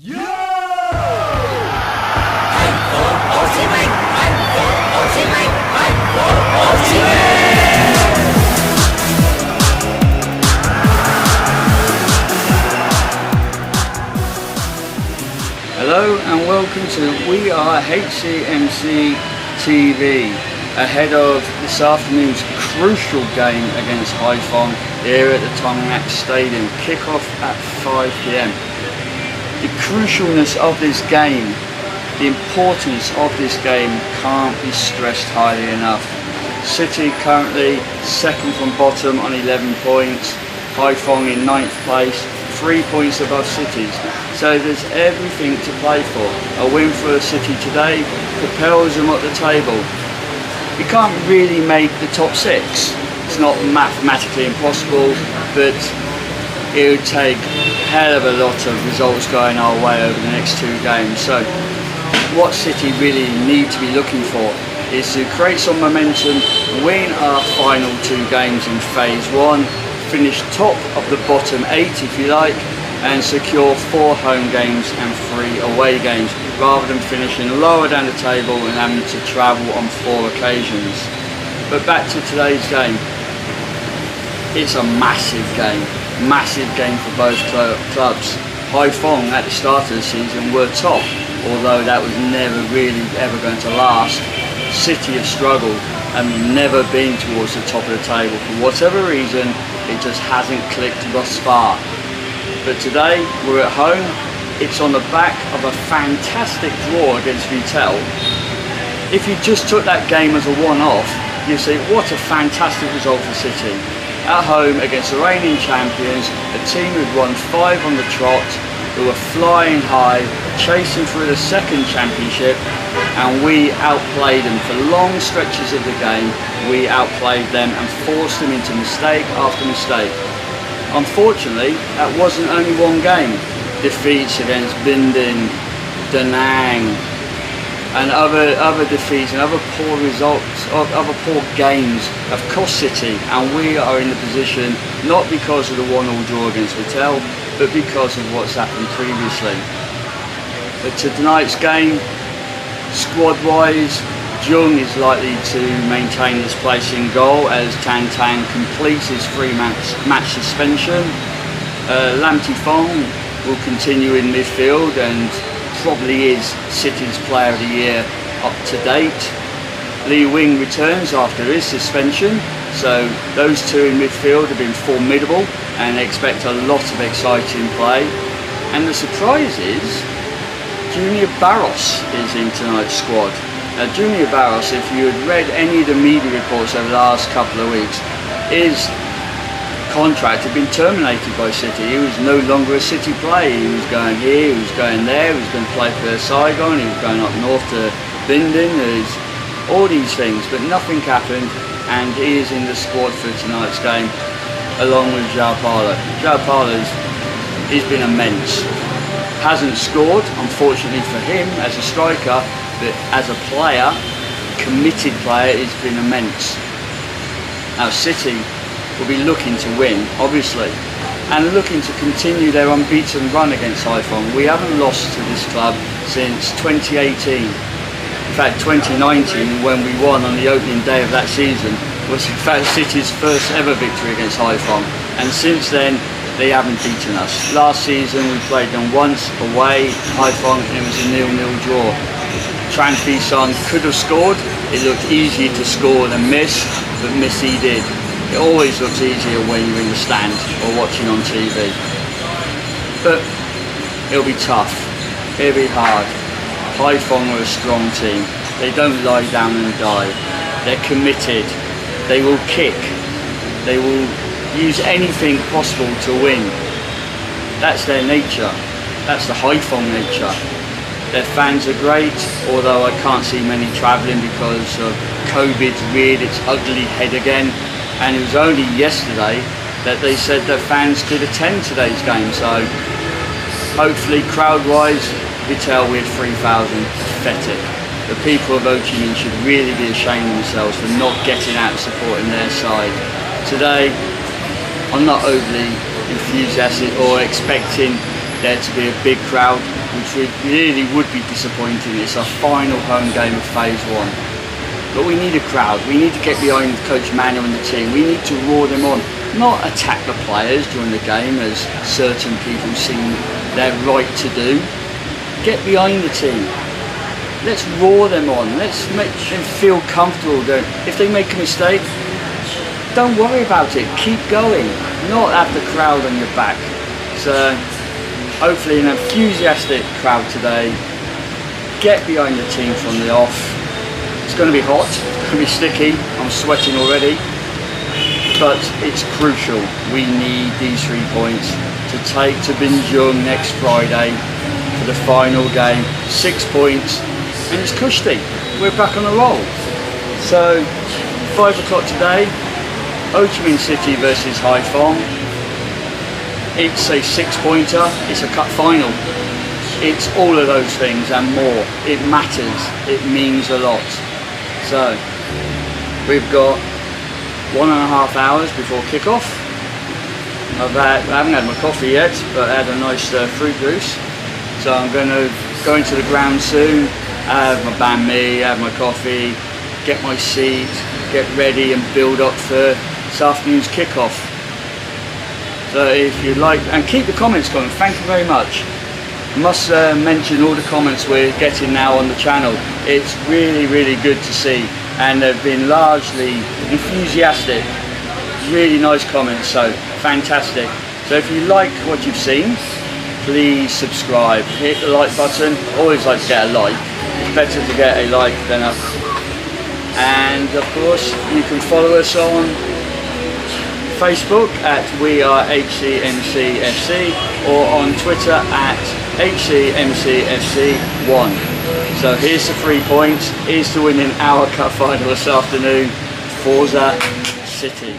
Hello and welcome to We Are HCMC TV, ahead of this afternoon's crucial game against Phòng here at the Tongnak Stadium. Kick-off at 5 PM. The crucialness of this game, the importance of this game can't be stressed highly enough. City currently second from bottom on 11 points, Phòng in 9th place, 3 points above City's. So there's everything to play for. A win for City today propels them up the table. You can't really make the top 6. It's not mathematically impossible, but it would take a hell of a lot of results going our way over the next 2 games. So what City really need to be looking for is to create some momentum, win our final 2 games in phase 1, finish top of the bottom 8 if you like, and secure 4 home games and 3 away games, rather than finishing lower down the table and having to travel on 4 occasions. But back to today's game. It's a massive game for both clubs. Phòng at the start of the season were top, although that was never really ever going to last. City have struggled and never been towards the top of the table. For whatever reason, it just hasn't clicked thus far. But today, we're at home. It's on the back of a fantastic draw against Vitel. If you just took that game as a one-off, you'd say, what a fantastic result for City. At home against the reigning champions, a team who'd won 5 on the trot, who were flying high, chasing through the 2nd championship, and we outplayed them for long stretches of the game. We outplayed them and forced them into mistake after mistake. Unfortunately, that wasn't only one game. Defeats against Binding, Da Nang, and other defeats and other poor results, other poor games have cost City, and we are in the position not because of the 1-1 draw against Vitel, but because of what's happened previously. But to tonight's game, squad-wise, Jung is likely to maintain his place in goal as Tan Tan completes his 3-match suspension. Lam Tifong will continue in midfield and probably is City's Player of the Year up to date. Li Wing returns after his suspension, so those 2 in midfield have been formidable and expect a lot of exciting play. And the surprise is Junior Barros is in tonight's squad. Now, Junior Barros, if you had read any of the media reports over the last couple of weeks, his contract had been terminated by City. He was no longer a City player. He was going here, he was going there, he was going to play for Saigon, he was going up north to Binding, there's all these things, but nothing happened, and he is in the squad for tonight's game, along with João Paulo. João Paulo's he's been immense. Hasn't scored, unfortunately for him, as a striker, but as a player, committed player, he's been immense. Now City will be looking to win, obviously, and looking to continue their unbeaten run against Phòng. We haven't lost to this club since 2018. In fact, 2019, when we won on the opening day of that season, was in fact City's first ever victory against Phòng. And since then, they haven't beaten us. Last season, we played them once away, Phòng, and it was a 0-0 draw. Tran Phi Son could have scored. It looked easier to score than miss, but miss he did. It always looks easier when you're in the stand or watching on TV. But it'll be tough. It'll be hard. Phòng are a strong team. They don't lie down and die. They're committed. They will kick. They will use anything possible to win. That's their nature. That's the Phòng nature. Their fans are great, although I can't see many travelling because of COVID's reared its ugly head again. And it was only yesterday that they said their fans could attend today's game. So hopefully, crowd-wise, Vitel with 3,000, pathetic. The people of Ho Chi Minh should really be ashamed of themselves for not getting out and supporting their side. Today, I'm not overly enthusiastic or expecting there to be a big crowd. which really would be disappointing. It's our final home game of phase one. But we need a crowd. We need to get behind Coach Manu and the team. We need to roar them on, not attack the players during the game as certain people seem their right to do. Get behind the team. Let's roar them on. Let's make them feel comfortable. If they make a mistake, don't worry about it. Keep going. Not have the crowd on your back. So hopefully an enthusiastic crowd today. Get behind the team from the off. It's going to be hot, it's going to be sticky, I'm sweating already, but it's crucial. We need these 3 points to take to Binjung next Friday for the final game. 6 points, and it's cushy. We're back on the roll. So, 5 o'clock today, Ho Chi Minh City versus Haiphong. It's a 6-pointer, it's a cup final. It's all of those things and more. It matters, it means a lot. So, we've got 1.5 hours before kickoff. I haven't had my coffee yet, but I had a nice fruit juice. So I'm going to go into the ground soon, have my banh mi, have my coffee, get my seat, get ready and build up for this afternoon's kickoff. So if you like, and keep the comments coming, thank you very much. I must mention all the comments we're getting now on the channel. It's really, really good to see, and they've been largely enthusiastic, really nice comments, so fantastic. So if you like what you've seen, please subscribe, hit the like button. Always like to get a like. It's better to get a like than a... And of course you can follow us on Facebook at We Are HCMCFC, or on Twitter at HCMCFC1. So here's the 3 points. Here's to winning our cup final this afternoon. Forza City.